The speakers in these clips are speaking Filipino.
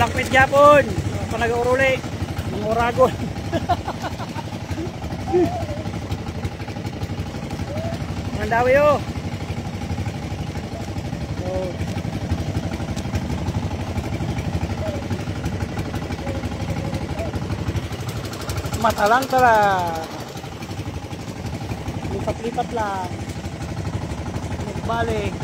Malakpit gyapon. Panag-uruli. Ng Oragon. Mandawi oh. Oh. Mata lang tala. Lipat-lipat lang. Nagbalik.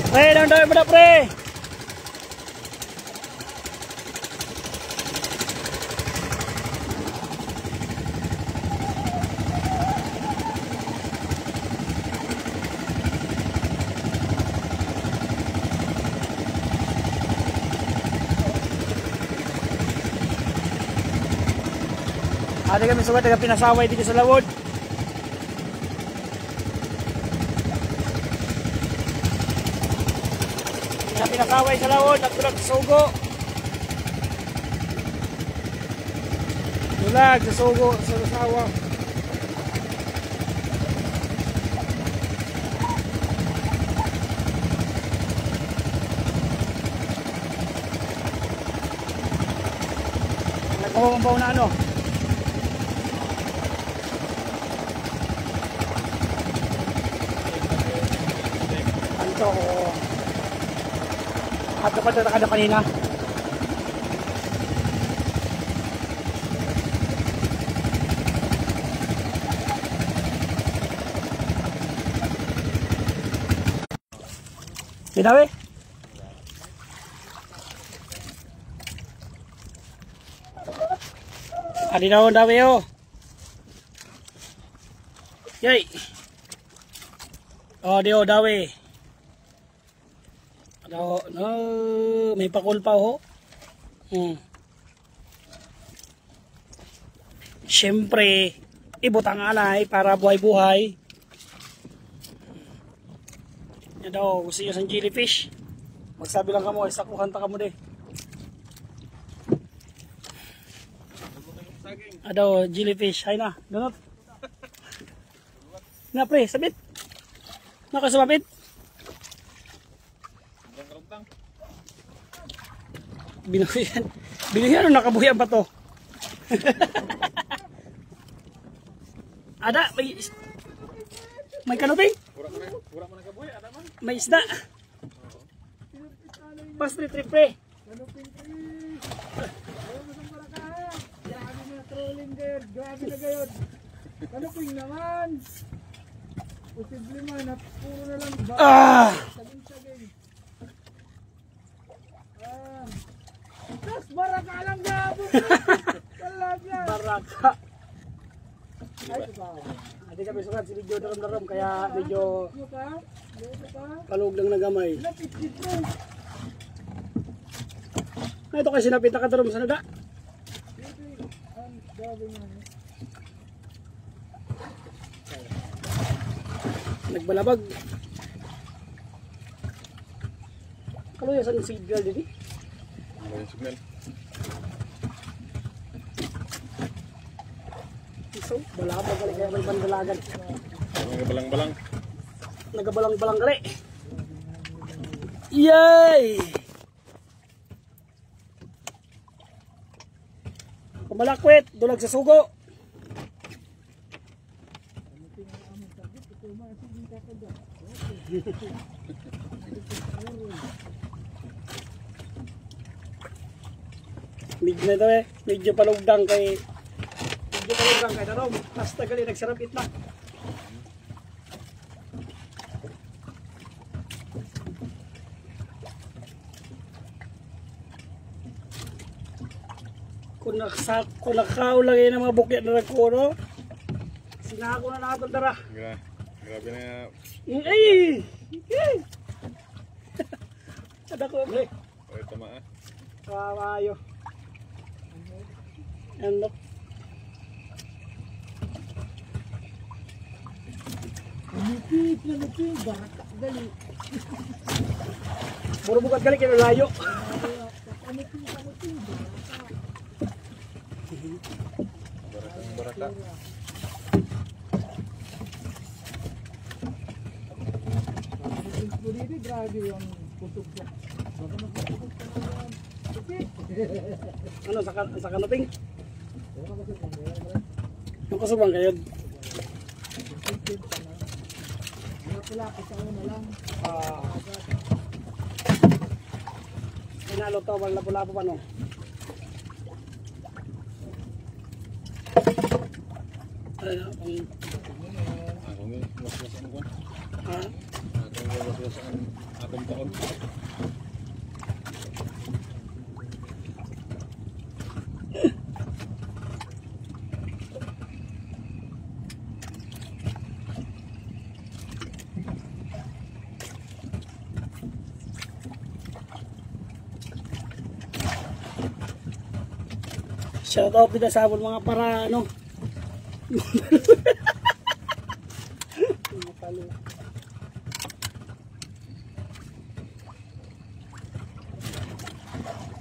Pre, daw mo na pre. Ada kami sugat dengan pinasaway dito sa lawod. Pinasaway sa lawod, nagtulag sa sugo. Tulag sa sugo, sa sawa. Nagpapambaw na ano. Anto ko. At kapag nakada kanina. Pinawi? Adi daw daw yo. Yay. Oh, dio dawi. No, may pakul pa ho. Siyempre, ibutang anay para buhay-buhay. Yan daw, gusto nyo sa jellyfish. Magsabi lang kamo, isakuhan ta kamo de. Adaw, jellyfish. Hay na, ganot. Na pre, sabit. Nakasumapit. Binuhian o nakabuhian pa to? Ada, may kanuping? May isda. Pas trip pre. Grabe na gayon. Kanuping naman. Posible man, puro na lang ba? Saging-saging. Tapos baraka lang gabo. Talaga. Baraka. Hindi kami sukat si video daram-daram kaya medyo kalug lang na gamay. Na ito kasi sinapit na kadaram sa nada. Nagbalabag. Kaluya sa signal dito. Signal. So, balabag kaya may bandalagan. Nagabalang-balang. Nagabalang-balang kali. Yay! Pamalakwit, dulag sa sugo. Medyo na medyo palugdang kay darom. Basta gali nagsarap itla. Kung nakakaw lang yun ang mga bukit na nagkuno, sinako na natin dara. Grabe na. Ay! Ada ko pre. Oy, tama ah. Kawayo. Ano? Lupit, baraka gali. Puro bukat gali kaya layo. bata. Grabe yung kusog siya. Baka magkusog ka naman. Okay. Ano, sa kanaping? Wala ba siya? Yung kasubang kayo. Wala ko sa una lang. Pinalo to, wala lapo-lapo pa no. Ako nga, was-was ko. Ha? Ako nga, was-was ang akong taon. Shout out din sa abon mga para ano.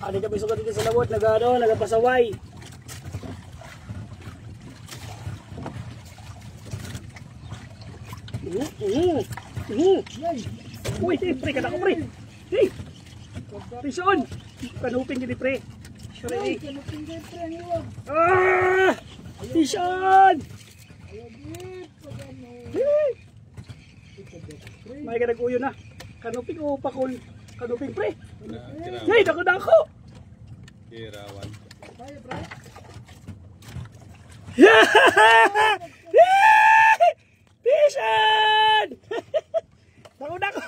Adi kami sugat dito sa lawot, nagapasaway. Uy, pre, kada ko pre. Hey, Pison, kanupin gini pre. Sorry. Ah! Pison! May ka nag-uyo na. Kanuping o pakul. Kanuping pre. Hey, dako-dako. Kirawan. Pison! Dako-dako.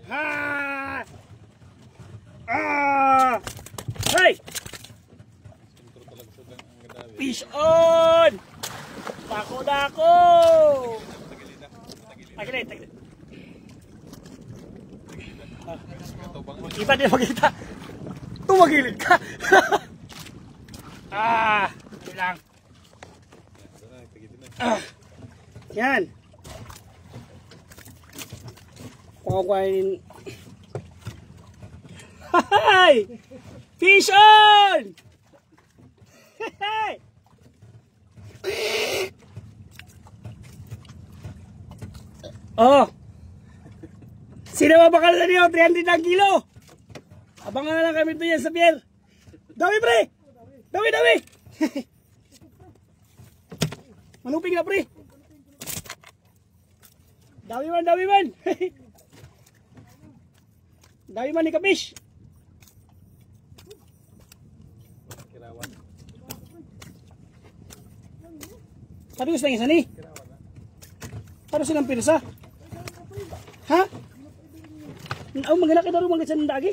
Ha! Ah! Hey! Fish on! Dako-dako! Tagilid. Kita dia makita. Tumagilid ka. Ano lang. Yan. Kukuhain. Hi! Fish on! Hey! Oh! Sino mabakal na niyo? 300 ang kilo! Abangan na lang kami ito yan sa pier. Dami pre! Dami! Manuping na pre! Dami man! Dami man ni kapish! Paano gusto nga isa ni? Paano silang pirsa? Ha? Oh, magalaki na rin mga ganyan ng dagi.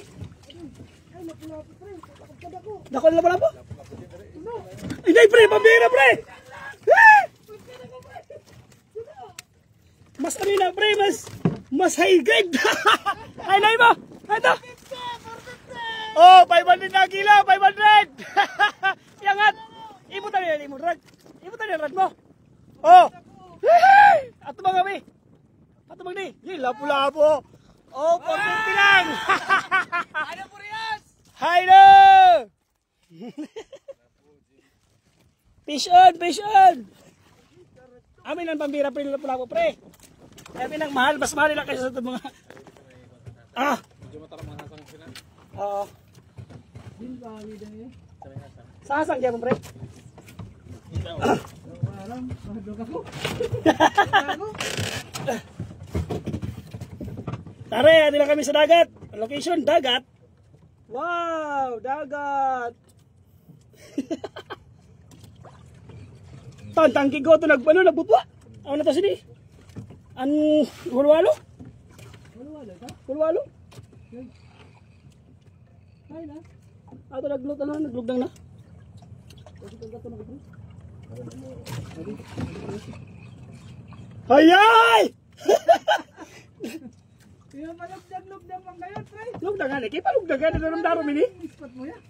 Dako na pala po? Hindi pre, pambira pre! Mas ano na pre, mas high grade. Ay, nahin mo! Ito! Oh, 500 na kilo, 500! Yangat! Ibutan nila, ibutan nila rad mo. Oh! Ato ba kami? Ato ba ni? Yung lapo-lapo. Oh, 450 lang! Ano po riyas? Hi no! Fish on! Amin ang pambira pre, lapo-lapo pre. Amin ang mahal, mas mahal nila kaysa sa mga... Medyo matarang mga hasang sila. Oo. Din pa kami din eh. Sa hasang dyan mo pre? Alam, mahadlok ako. Tara, adi lang kami sa dagat. Location, dagat. Wow, dagat. Tangki ko ito nagbutwa. Ano na to sini? Hulwalo? Hulwalo? Ay na. Ato naglugdang na. Hayay! Yung malugdag-lugdag pang kayo, pre. Lugdagan eh, kaya pa lugdagan ito ng darom ini. Spot mo yan.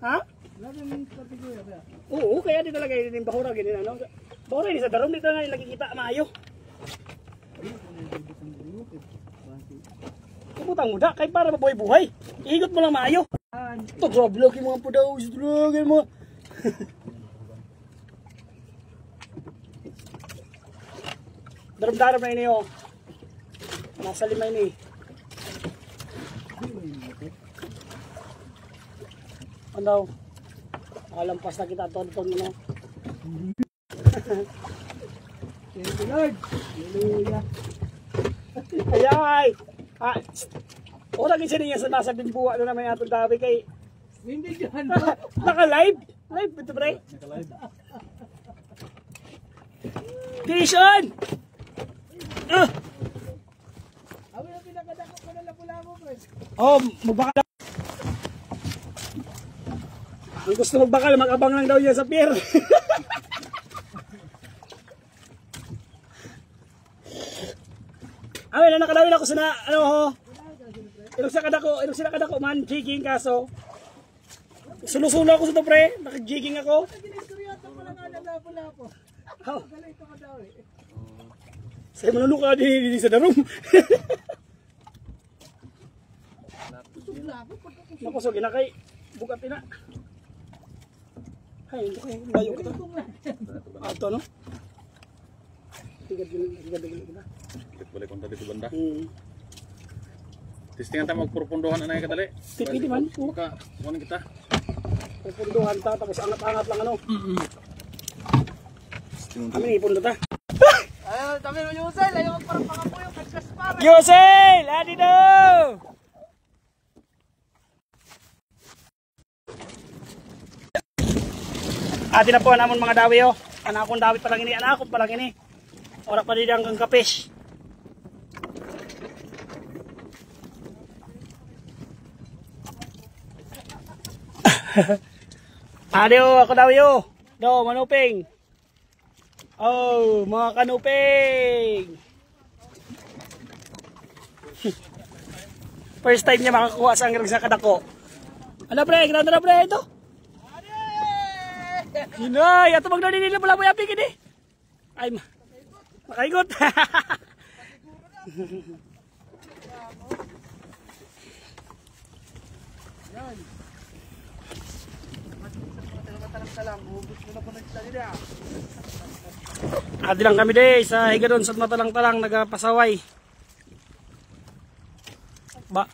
Ha? Lagi yung spot ko yan. Oo, kaya dito lagay din bahura ganyan ano. Bahura ini sa darom dito na nakikita maayo. Kumutang muda kay para mabuhay-buhay. Ihigot mo lang maayo. Ito grabe lagi mga padaw, drugin mo. Daram-daram na ini oh. Nasa lima ini. Ano? Nakalampas na kita tonton mo no. Thank you, Lord. Hallelujah. Ayay! Ah, ora kinsa niya sa nasa bimbuwa na naman atong dabi kay Hindi dyan. naka-live. Live ito pre. Nakalive. Mission! Awi na pinakadako ko na lapu-lapu, pre. Oh, magbakal. Ang gusto magbakal, mag-abang lang daw niya sa pier. Ay, na nakadawin ako sa na, ano ho? Ilog sila kadako man, jigging kaso. Sulusulo ako sa to pre, naka-jigging ako. Ginistoryato mo lang nga lapu-lapu. Oh, Galing ito ka daw eh. sa'yo manunuka din sa darum. Lapu, pagkakusog. Nakusog, inakay, bukatin na. Ay, hindi kayo, layo kita. Ato, no? Tigad kita. Kita balik konta dito banda. Testingan tayo magpurpunduhan na yung kadali. Pwede man. Baka, kuhanin kita. Pupunduhan ta, tapos angat-angat lang ano. Kami ipon ta. Ayun, kami mo Yusel. Ayaw parang pangapuyo. Nagkaspara. Yosel! Adi daw! Adi na po namon mga dawi oh. Anakong dawi pa lang ini, anakong pa lang ini. Ora pa din ang kapis. Adi oh, ako dawi oh. Do, manuping. Oh, mga kanuping. First time niya makakuha sa anggang sa kadako. Ano pre? Grande na pre ito? Hinay! Ato magdali nila pala mo yapin kini. Ay, makaigot. Adi lang kami de sa higadon sa matalang-talang nagapasaway. Ba.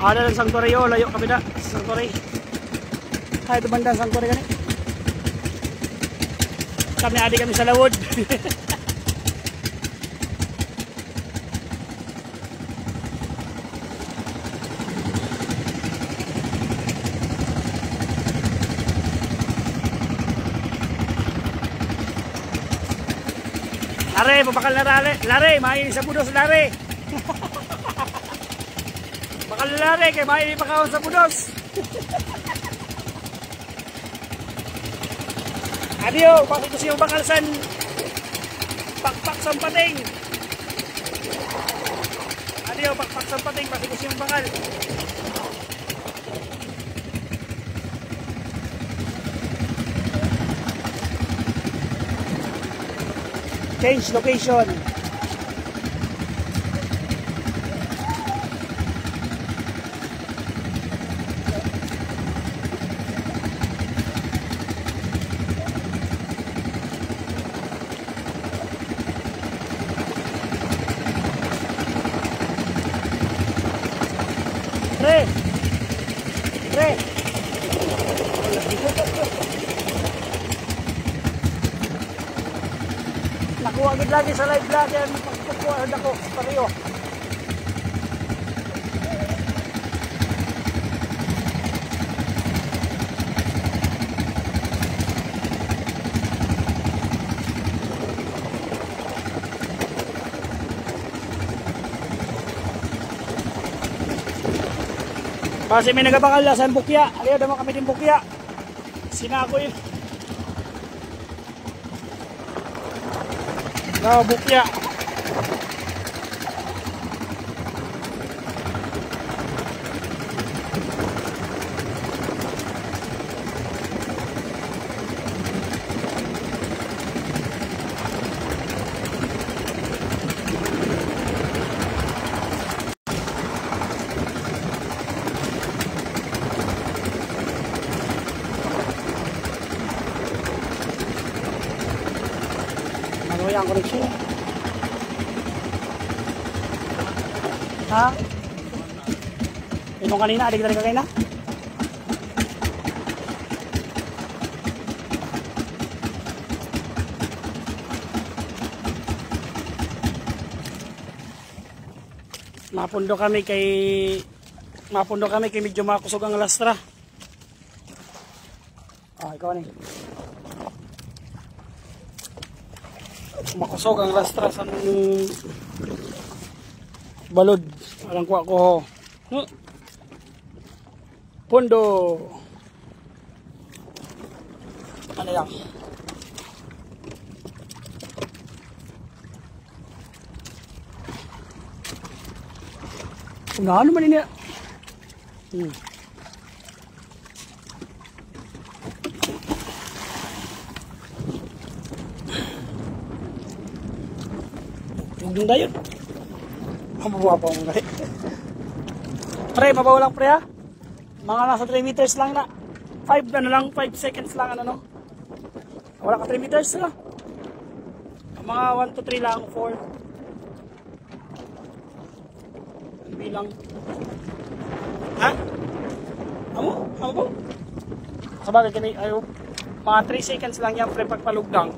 Ada lang Sangkore yo, layo kami na sa Sangkore. Ay, ito banda Sangkore gani. Kami adi kami sa lawod. Lare, babakal na lare, mahinig sa budos lare. Bakal na lare, kay mahinig pakawon sa budos. Adiyo, bakit ko siyang bakal san pakpak sa pating. Adiyo, pakpak sa pating, bakit ko siyang bakal. Change location. Pre. Nakuha gid lagi sa live vlog yan pagkuha ako pareho. Kasi may nagabakal sa bukya. Aliyo daw kami din bukya. Sinako yun. No, bukya. ang connection. Ha? Itong kanina, adik ka kayo na? Mapundo kami kay medyo makusog ang lastra. Ah, ikaw ni. Makusog ang lastra sa balod. Alang kuha ko. No? Pundo. Ano lang? Unahan naman ini. Yung dayon. Mabawa pa mo gari. Pre, mabawa lang pre ha. Mga nasa 3 meters lang na. 5 na lang, 5 seconds lang ano no. Wala ka 3 meters na. Mga 1 to 3 lang, 4. Ano bilang? Ha? Amo? Amo po? Sabagay kami, ayo, mga 3 seconds lang yan pre pagpalugdang.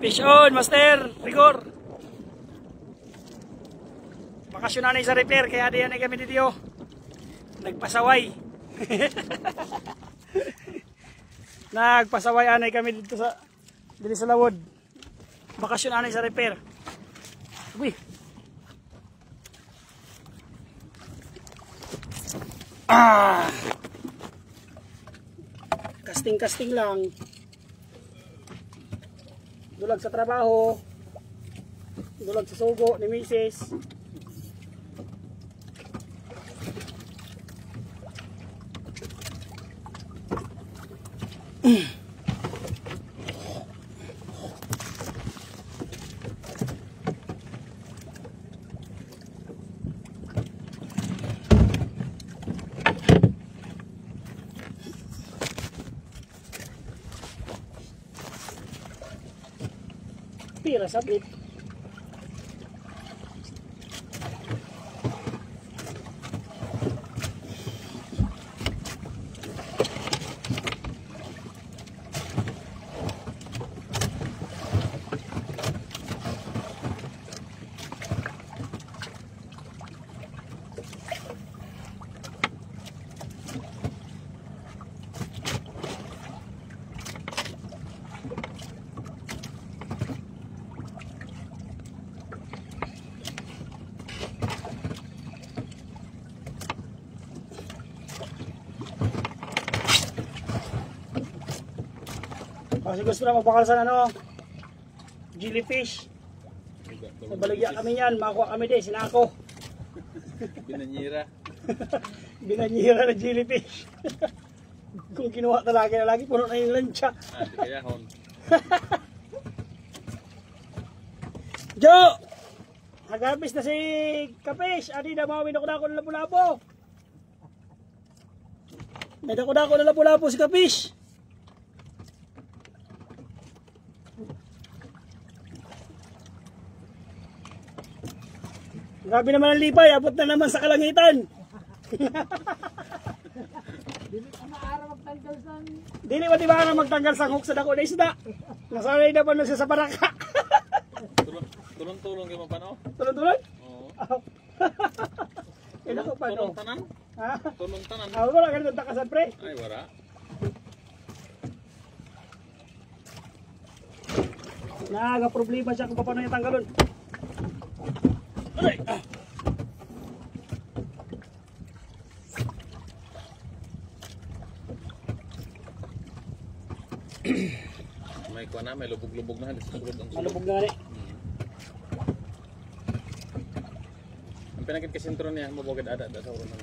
Fish on, master, rigor. Bakasyon na sa repair, kaya diyan ay kami dito. Nagpasaway. Nagpasaway anay kami dito sa lawod. Bakasyon anay sa repair. Uy. Ah. Casting lang. Dulag sa trabaho. Dulag sa sugo ni Mrs. Pira sabit. Kasi gusto na magbakal sa ano, jellyfish. Nabaligya kami yan, makuha kami din, sinako. Binanyira. Binanyira na jellyfish. Kung kinuha talaga na lagi, puno na yung lancha. Ah, di kaya hon. Jo! Nagabis na si Kapish. Adi na mga minako-dako na lapu-lapo. May dako-dako na lapu-lapo si Kapish. Grabe naman ang lipay, abot na naman sa kalangitan. Dili ba diba na magtanggal sa hook sa dako na isda? Nasanay na pa nun siya sa baraka. Tulong-tulong kayo pa no? Tulong-tulong? Oo. Ina ko pa no? Tulong tanan? Ha? Tulong tanan? Ako wala ganito takasan pre. Ay, wala. Nagaproblema siya kung paano niya tanggalon. Aray! May kuha na, may lubog-lubog na. Sulod ang sulod. Malubog na rin. Ang pinakit kasintro niya, mabugad ada sa uron ng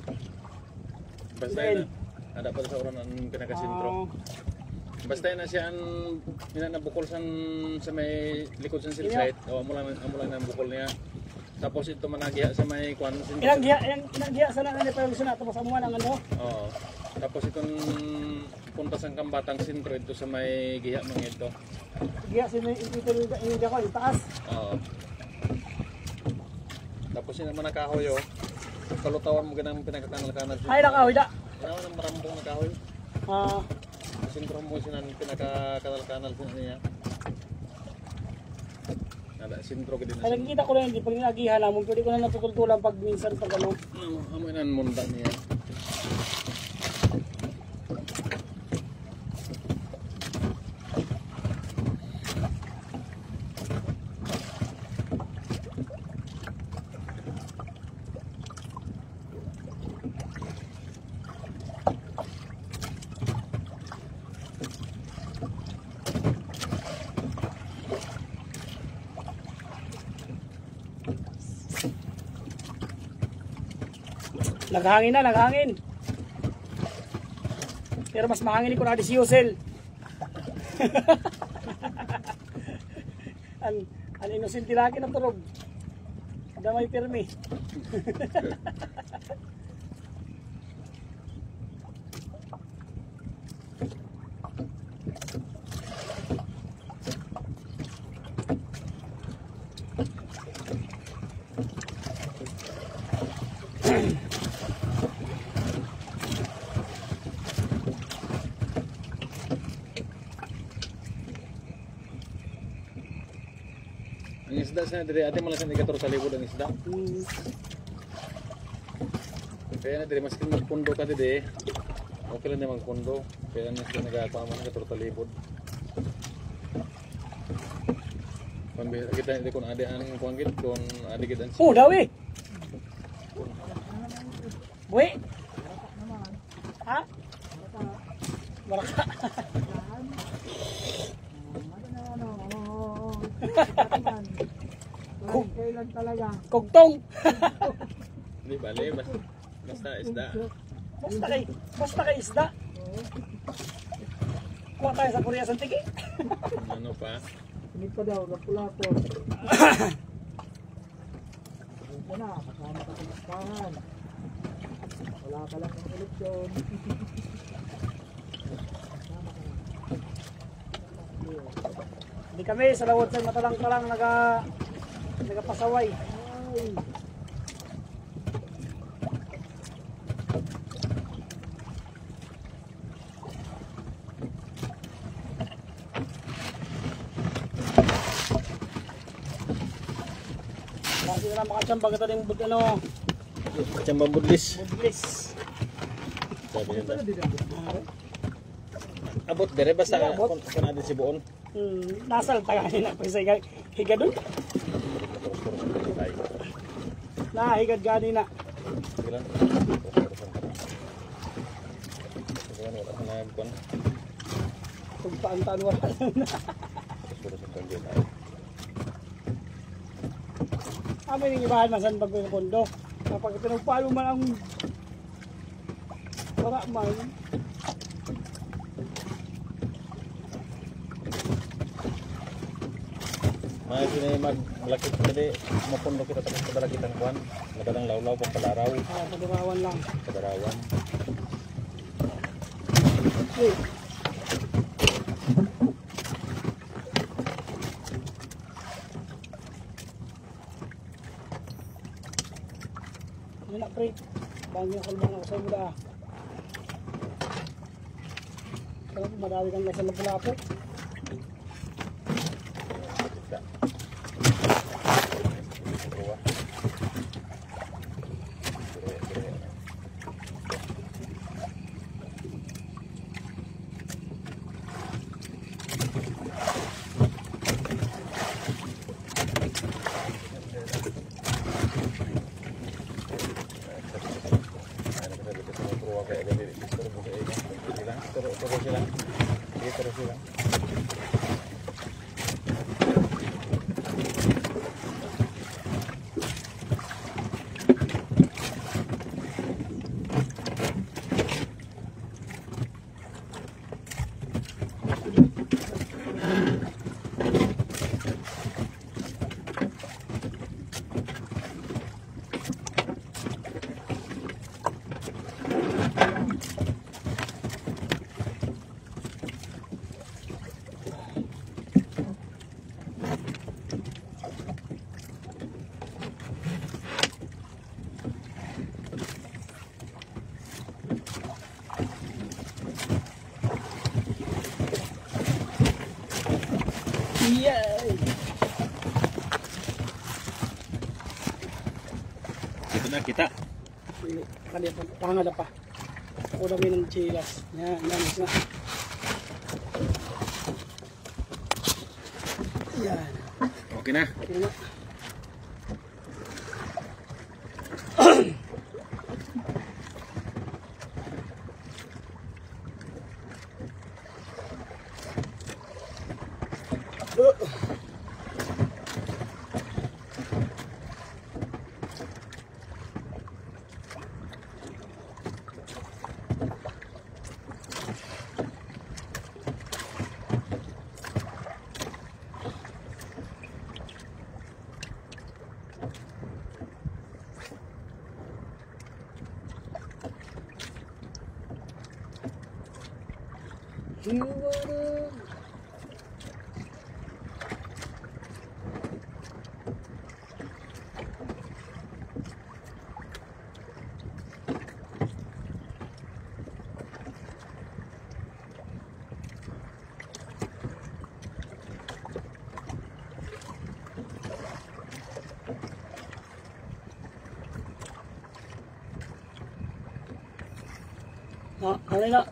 basta Then, yun, ada pa sa uron ng pinakasintro. Basta yun na siya ang minanabukol sa may likod sa silsite. O, amo lang ang bukol niya. Tapos ito managiha sa may kuwan. ilang giya sa nang pa gusto na tapos amuan ang ano. Oo. Tapos itong punta sa kambatang sintro ito sa may giha mga ito. Giya ito yung ko, yung taas. Oo. Tapos yun naman nakahoy oh. Kalutawan mo ganang pinakakanal-kanal. Ay, nakahoy da. Ano naman marambong nakahoy. Ah, Sintro mo siya ng pinakakanal-kanal siya niya. Nada, sintro ka din ay nakikita ko rin, hindi pag ninagihan naman, pwede ko na natutultulan pag minsan pag ano. Amoy na munda niya. Naghangin na, naghangin. Pero mas mahangin ko na di si Yusel. An innocent lagi na turog. Damay pirmi. Ang isda sa dire ate malasan ikator sa libod ang isda. Kaya na dire maskin magpundo ka dire. Okay lang naman pundo. Kaya na siya nagapama ng ikator sa libod. Pambira kita hindi kun ade ang kuanggit kun ade gidan. Oh, dawi. Buwi. Ha? Baraka. Kailan talaga? Kugtong. Hindi bale basta isda. Basta kay isda. Kuha tayo sa Korea Santiki. Ano pa? Hindi pa daw, napula-po. Hindi na, kasama ka sa listahan. Wala ka lang ng eleksyon. Hindi kami sa lawot sa matalang-talang nagapasaway. Ay, Kasi na makachamba ka tayo yung ano, Macam bambudlis. budlis. Sabi nila. ano din ang Abot dire basta Abot. kun ade si buon. Nasal taganin na pisa higa doon. Na higad gani na. Ilan? Ilan wala ka na kon. Kung paantaan wala na. Terus kandiyan ay. Amin yung ibahan masan pag pinupundo. Kapag pinagpalo man ang wala man. May sini maglakit tadi mapundo kita tapos padala kitang kuan. Nagalang lawlaw pang palaraw. Pagdarawan lang. Padarawan. Okay. Ano na pre? Bangyo ko lang ako sa mula. Pero madami kang nasa lapu-lapu. Tidak. Dua. Terus silang. Iyay! Ito na kita. Kaliya pa, pangala pa. Ako namin ng chilas. Yan, yan, yan. Yan. Okay na. Okay na. Ano na?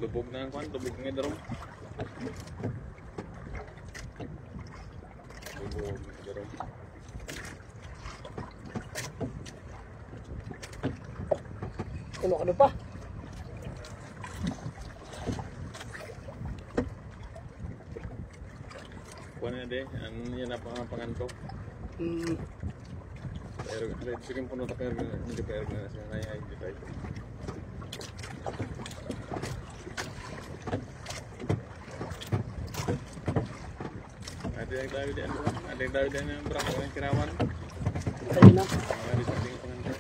Lubog na ang kwan, lubog nga darong. Lubog nga darong. Ano pa? Kuha na de, yan na pangan ko. Pero sige puno ta pero hindi pero na siya na ay di tayo. Ada yang David yang berapa orang kirawan? Ayun na. Ada samping pengantin.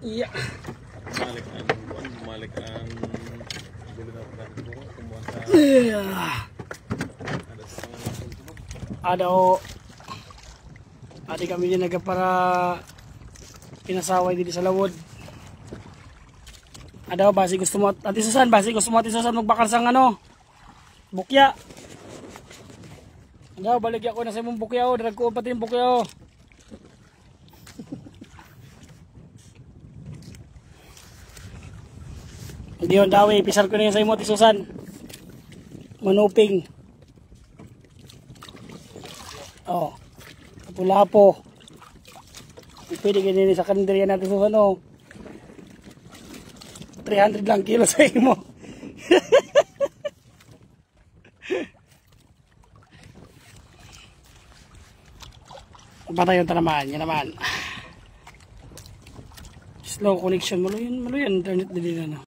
Iya. Balik ang gulo na pagkakas ko. Kumuha sa ada Ada o. Adi kami din nagpara pinasaway dito sa lawod. Ada o basi gusto mo Ati Susan, basi gusto mo Ati Susan magbakal sang ano? Bukya. Ada o baligya ko na sa imong bukya o, drag ko pati yung bukya o. Hindi yun dawi, pisar ko na yun sa imo Ati Susan. Manuping. Oh. Lapo-lapo. Pwede ganyan sa kalendarya natin Susan oh. 300 lang kilo sa imo. Patay yung tanaman, yan naman. Slow connection, malo yun internet din na.